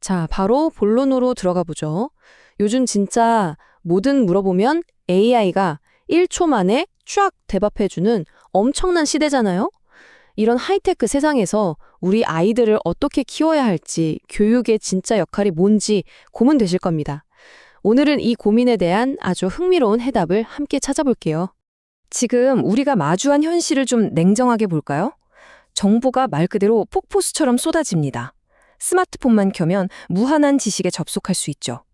자, 바로 본론으로 들어가 보죠. 요즘 진짜 뭐든 물어보면 AI가 1초 만에 쫙 대답해주는 엄청난 시대잖아요? 이런 하이테크 세상에서 우리 아이들을 어떻게 키워야 할지, 교육의 진짜 역할이 뭔지 고민되실 겁니다. 오늘은 이 고민에 대한 아주 흥미로운 해답을 함께 찾아볼게요. 지금 우리가 마주한 현실을 좀 냉정하게 볼까요? 정보가 말 그대로 폭포수처럼 쏟아집니다. 스마트폰만 켜면 무한한 지식에 접속할 수 있죠.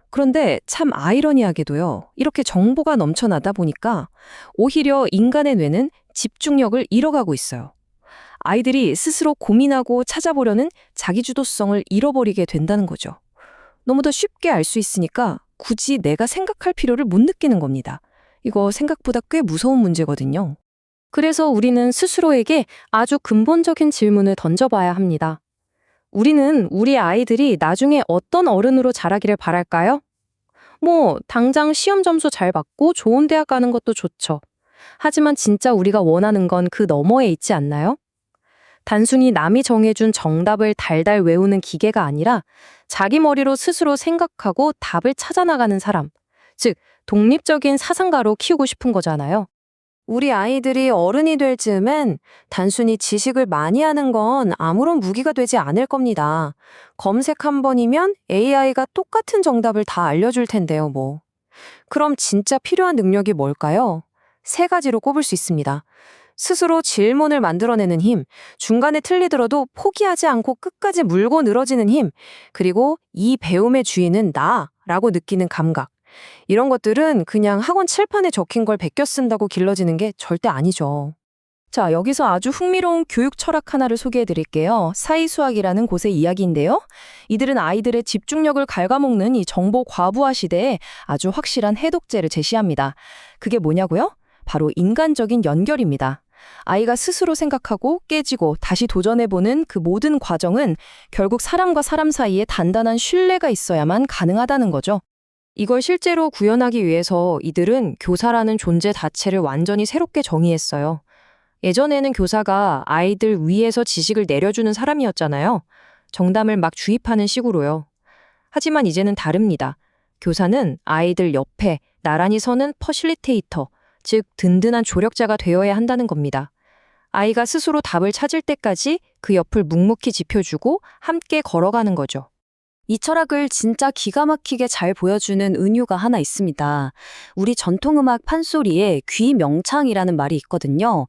그런데 참 아이러니하게도요, 이렇게 정보가 넘쳐나다 보니까 오히려 인간의 뇌는 집중력을 잃어가고 있어요. 아이들이 스스로 고민하고 찾아보려는 자기주도성을 잃어버리게 된다는 거죠. 너무 더 쉽게 알 수 있으니까 굳이 내가 생각할 필요를 못 느끼는 겁니다. 이거 생각보다 꽤 무서운 문제거든요. 그래서 우리는 스스로에게 아주 근본적인 질문을 던져봐야 합니다. 우리는 우리 아이들이 나중에 어떤 어른으로 자라기를 바랄까요? 당장 시험 점수 잘 받고 좋은 대학 가는 것도 좋죠. 하지만 진짜 우리가 원하는 건 그 너머에 있지 않나요? 단순히 남이 정해준 정답을 달달 외우는 기계가 아니라 자기 머리로 스스로 생각하고 답을 찾아나가는 사람, 즉 독립적인 사상가로 키우고 싶은 거잖아요. 우리 아이들이 어른이 될 즈음엔 단순히 지식을 많이 하는 건 아무런 무기가 되지 않을 겁니다. 검색 한 번이면 AI가 똑같은 정답을 다 알려줄 텐데요, 뭐. 그럼 진짜 필요한 능력이 뭘까요? 세 가지로 꼽을 수 있습니다. 스스로 질문을 만들어내는 힘, 중간에 틀리더라도 포기하지 않고 끝까지 물고 늘어지는 힘, 그리고 이 배움의 주인은 나라고 느끼는 감각. 이런 것들은 그냥 학원 칠판에 적힌 걸 베껴 쓴다고 길러지는 게 절대 아니죠. 자, 여기서 아주 흥미로운 교육 철학 하나를 소개해 드릴게요. 사이수학이라는 곳의 이야기인데요. 이들은 아이들의 집중력을 갉아먹는 이 정보 과부하 시대에 아주 확실한 해독제를 제시합니다. 그게 뭐냐고요? 바로 인간적인 연결입니다. 아이가 스스로 생각하고 깨지고 다시 도전해보는 그 모든 과정은 결국 사람과 사람 사이에 단단한 신뢰가 있어야만 가능하다는 거죠. 이걸 실제로 구현하기 위해서 이들은 교사라는 존재 자체를 완전히 새롭게 정의했어요. 예전에는 교사가 아이들 위에서 지식을 내려주는 사람이었잖아요. 정답을 막 주입하는 식으로요. 하지만 이제는 다릅니다. 교사는 아이들 옆에 나란히 서는 퍼실리테이터, 즉 든든한 조력자가 되어야 한다는 겁니다. 아이가 스스로 답을 찾을 때까지 그 옆을 묵묵히 지켜주고 함께 걸어가는 거죠. 이 철학을 진짜 기가 막히게 잘 보여주는 은유가 하나 있습니다. 우리 전통음악 판소리에 귀명창이라는 말이 있거든요.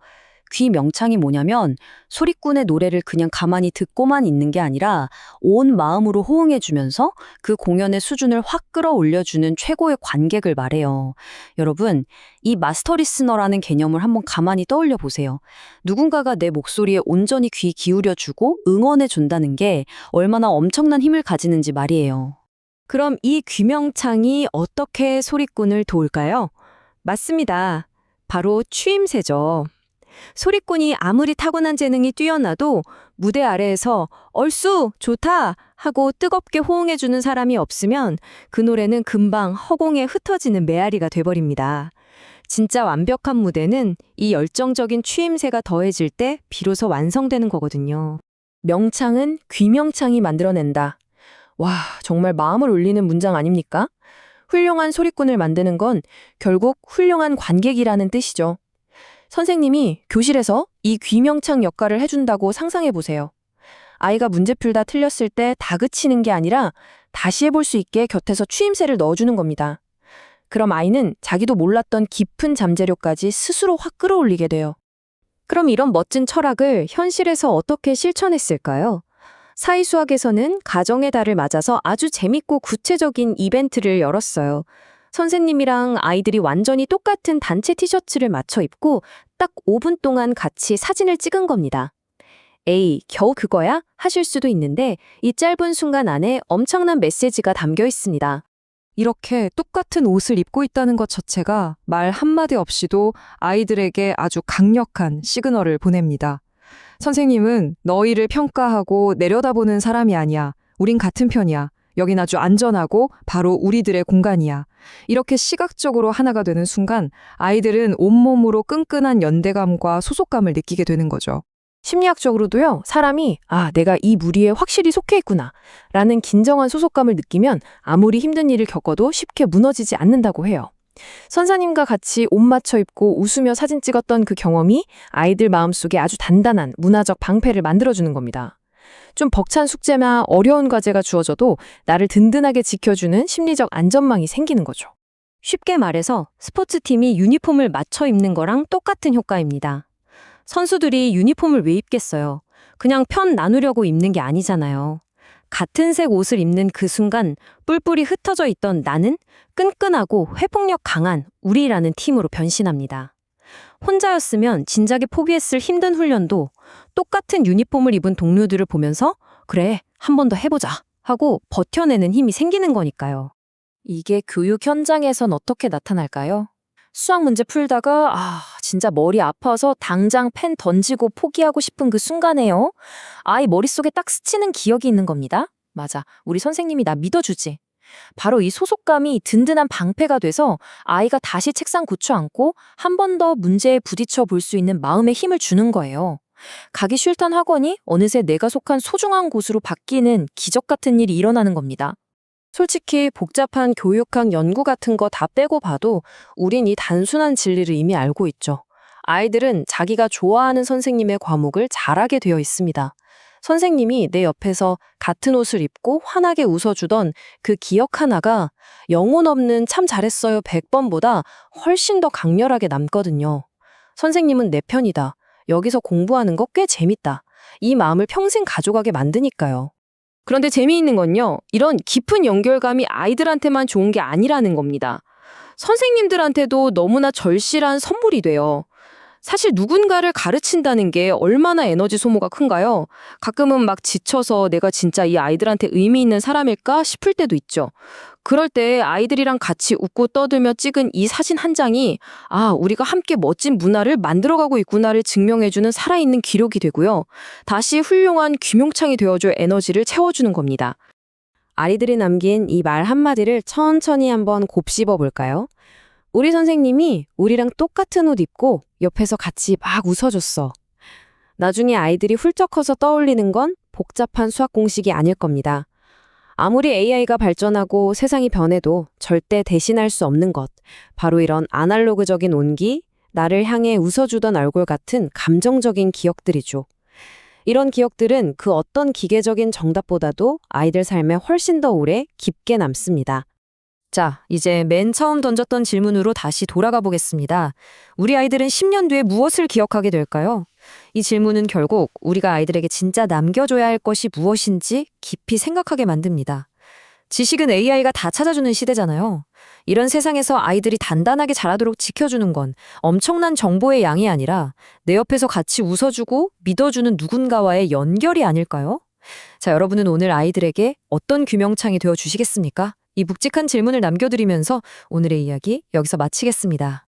귀명창이 뭐냐면 소리꾼의 노래를 그냥 가만히 듣고만 있는 게 아니라 온 마음으로 호응해주면서 그 공연의 수준을 확 끌어올려주는 최고의 관객을 말해요. 여러분, 이 마스터 리스너라는 개념을 한번 가만히 떠올려 보세요. 누군가가 내 목소리에 온전히 귀 기울여주고 응원해준다는 게 얼마나 엄청난 힘을 가지는지 말이에요. 그럼 이 귀명창이 어떻게 소리꾼을 도울까요? 맞습니다. 바로 추임새죠. 소리꾼이 아무리 타고난 재능이 뛰어나도 무대 아래에서 얼쑤 좋다 하고 뜨겁게 호응해주는 사람이 없으면 그 노래는 금방 허공에 흩어지는 메아리가 돼버립니다. 진짜 완벽한 무대는 이 열정적인 추임새가 더해질 때 비로소 완성되는 거거든요. 명창은 귀명창이 만들어낸다. 와, 정말 마음을 울리는 문장 아닙니까? 훌륭한 소리꾼을 만드는 건 결국 훌륭한 관객이라는 뜻이죠. 선생님이 교실에서 이 귀명창 역할을 해준다고 상상해보세요. 아이가 문제 풀다 틀렸을 때 다그치는 게 아니라 다시 해볼 수 있게 곁에서 추임새를 넣어주는 겁니다. 그럼 아이는 자기도 몰랐던 깊은 잠재력까지 스스로 확 끌어올리게 돼요. 그럼 이런 멋진 철학을 현실에서 어떻게 실천했을까요? 사이수학에서는 가정의 달을 맞아서 아주 재밌고 구체적인 이벤트를 열었어요. 선생님이랑 아이들이 완전히 똑같은 단체 티셔츠를 맞춰 입고 딱 5분 동안 같이 사진을 찍은 겁니다. 에이, 겨우 그거야? 하실 수도 있는데 이 짧은 순간 안에 엄청난 메시지가 담겨 있습니다. 이렇게 똑같은 옷을 입고 있다는 것 자체가 말 한마디 없이도 아이들에게 아주 강력한 시그널을 보냅니다. 선생님은 너희를 평가하고 내려다보는 사람이 아니야. 우린 같은 편이야. 여긴 아주 안전하고 바로 우리들의 공간이야. 이렇게 시각적으로 하나가 되는 순간 아이들은 온몸으로 끈끈한 연대감과 소속감을 느끼게 되는 거죠. 심리학적으로도요, 사람이 내가 이 무리에 확실히 속해 있구나 라는 긴장한 소속감을 느끼면 아무리 힘든 일을 겪어도 쉽게 무너지지 않는다고 해요. 선사님과 같이 옷 맞춰 입고 웃으며 사진 찍었던 그 경험이 아이들 마음속에 아주 단단한 문화적 방패를 만들어주는 겁니다. 좀 벅찬 숙제나 어려운 과제가 주어져도 나를 든든하게 지켜주는 심리적 안전망이 생기는 거죠. 쉽게 말해서 스포츠팀이 유니폼을 맞춰 입는 거랑 똑같은 효과입니다. 선수들이 유니폼을 왜 입겠어요? 그냥 편 나누려고 입는 게 아니잖아요. 같은 색 옷을 입는 그 순간 뿔뿔이 흩어져 있던 나는 끈끈하고 회복력 강한 우리라는 팀으로 변신합니다. 혼자였으면 진작에 포기했을 힘든 훈련도 똑같은 유니폼을 입은 동료들을 보면서 그래, 한 번 더 해보자 하고 버텨내는 힘이 생기는 거니까요. 이게 교육 현장에선 어떻게 나타날까요? 수학 문제 풀다가 진짜 머리 아파서 당장 펜 던지고 포기하고 싶은 그 순간에요. 아이 머릿속에 딱 스치는 기억이 있는 겁니다. 맞아, 우리 선생님이 나 믿어주지. 바로 이 소속감이 든든한 방패가 돼서 아이가 다시 책상 고쳐 앉고 한 번 더 문제에 부딪혀 볼 수 있는 마음의 힘을 주는 거예요. 가기 싫던 학원이 어느새 내가 속한 소중한 곳으로 바뀌는 기적 같은 일이 일어나는 겁니다. 솔직히 복잡한 교육학 연구 같은 거 다 빼고 봐도 우린 이 단순한 진리를 이미 알고 있죠. 아이들은 자기가 좋아하는 선생님의 과목을 잘하게 되어 있습니다. 선생님이 내 옆에서 같은 옷을 입고 환하게 웃어주던 그 기억 하나가 영혼 없는 참 잘했어요 100번보다 훨씬 더 강렬하게 남거든요. 선생님은 내 편이다. 여기서 공부하는 거 꽤 재밌다. 이 마음을 평생 가져가게 만드니까요. 그런데 재미있는 건요, 이런 깊은 연결감이 아이들한테만 좋은 게 아니라는 겁니다. 선생님들한테도 너무나 절실한 선물이 돼요. 사실 누군가를 가르친다는 게 얼마나 에너지 소모가 큰가요? 가끔은 막 지쳐서 내가 진짜 이 아이들한테 의미 있는 사람일까 싶을 때도 있죠. 그럴 때 아이들이랑 같이 웃고 떠들며 찍은 이 사진 한 장이 우리가 함께 멋진 문화를 만들어가고 있구나를 증명해주는 살아있는 기록이 되고요. 다시 훌륭한 귀명창이 되어줄 에너지를 채워주는 겁니다. 아이들이 남긴 이 말 한마디를 천천히 한번 곱씹어 볼까요? 우리 선생님이 우리랑 똑같은 옷 입고 옆에서 같이 막 웃어줬어. 나중에 아이들이 훌쩍 커서 떠올리는 건 복잡한 수학 공식이 아닐 겁니다. 아무리 AI가 발전하고 세상이 변해도 절대 대신할 수 없는 것. 바로 이런 아날로그적인 온기, 나를 향해 웃어주던 얼굴 같은 감정적인 기억들이죠. 이런 기억들은 그 어떤 기계적인 정답보다도 아이들 삶에 훨씬 더 오래 깊게 남습니다. 자, 이제 맨 처음 던졌던 질문으로 다시 돌아가 보겠습니다. 우리 아이들은 10년 뒤에 무엇을 기억하게 될까요? 이 질문은 결국 우리가 아이들에게 진짜 남겨줘야 할 것이 무엇인지 깊이 생각하게 만듭니다. 지식은 AI가 다 찾아주는 시대잖아요. 이런 세상에서 아이들이 단단하게 자라도록 지켜주는 건 엄청난 정보의 양이 아니라 내 옆에서 같이 웃어주고 믿어주는 누군가와의 연결이 아닐까요? 자, 여러분은 오늘 아이들에게 어떤 규명창이 되어 주시겠습니까? 이 묵직한 질문을 남겨드리면서 오늘의 이야기 여기서 마치겠습니다.